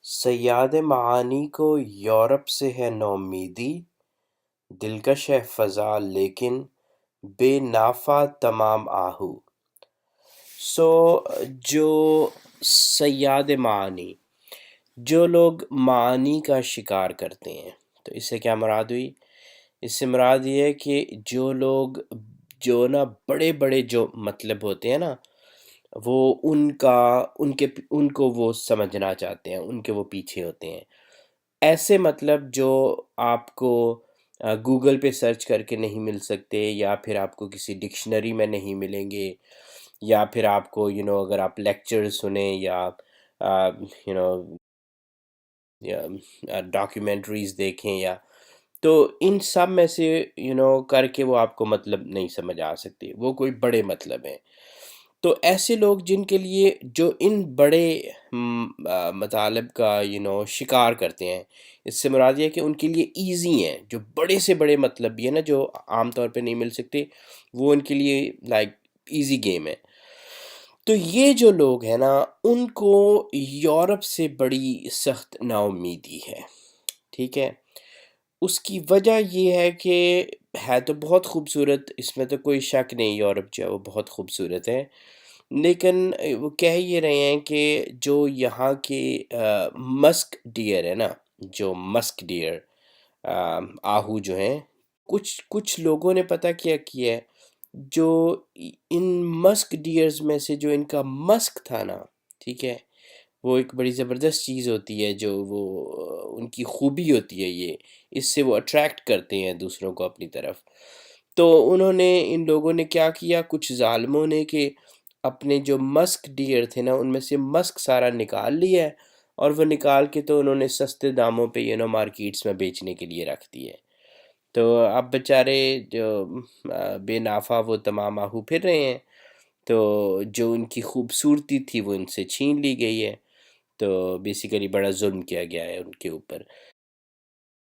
صیاد معانی کو یورپ سے ہے نومیدی، دلکش ہے فضا لیکن بے نافع تمام آہو۔ سو جو صیاد معانی، جو لوگ معانی کا شکار کرتے ہیں، تو اس سے کیا مراد ہوئی؟ اس سے مراد یہ ہے کہ جو لوگ جو نا بڑے بڑے جو مطلب ہوتے ہیں نا، وہ ان کو وہ سمجھنا چاہتے ہیں، ان کے وہ پیچھے ہوتے ہیں۔ ایسے مطلب جو آپ کو گوگل پہ سرچ کر کے نہیں مل سکتے، یا پھر آپ کو کسی ڈکشنری میں نہیں ملیں گے، یا پھر آپ کو اگر آپ لیکچر سنیں یا یو نو یا ڈاکیومنٹریز دیکھیں، یا تو ان سب میں سے کر کے وہ آپ کو مطلب نہیں سمجھ آ سکتے، وہ کوئی بڑے مطلب ہیں۔ تو ایسے لوگ جن کے لیے جو ان بڑے مطالب کا شکار کرتے ہیں، اس سے مراد یہ ہے کہ ان کے لیے ایزی ہیں، جو بڑے سے بڑے مطلب یہ نا جو عام طور پہ نہیں مل سکتے، وہ ان کے لیے لائک ایزی گیم ہے۔ تو یہ جو لوگ ہیں نا، ان کو یورپ سے بڑی سخت نا امیدی ہے، ٹھیک ہے۔ اس کی وجہ یہ ہے کہ ہے تو بہت خوبصورت، اس میں تو کوئی شک نہیں، یورپ جو ہے وہ بہت خوبصورت ہے، لیکن وہ کہہ یہ رہے ہیں کہ جو یہاں کے مسک ڈیئر ہے نا، جو مسک ڈیئر آہو جو ہیں، کچھ لوگوں نے پتہ کیا کیا ہے، جو ان مسک ڈیئرز میں سے جو ان کا مسک تھا نا، ٹھیک ہے، وہ ایک بڑی زبردست چیز ہوتی ہے، جو وہ ان کی خوبی ہوتی ہے، یہ اس سے وہ اٹریکٹ کرتے ہیں دوسروں کو اپنی طرف۔ تو انہوں نے ان لوگوں نے کیا کیا، کچھ ظالموں نے، کہ اپنے جو مسک ڈیئر تھے نا، ان میں سے مسک سارا نکال لیا ہے، اور وہ نکال کے تو انہوں نے سستے داموں پہ مارکیٹس میں بیچنے کے لیے رکھ دیے۔ تو اب بیچارے جو بے نافع وہ تمام آہو پھر رہے ہیں، تو جو ان کی خوبصورتی تھی وہ ان سے چھین لی گئی ہے، تو بیسیکلی بڑا ظلم کیا گیا ہے ان کے اوپر۔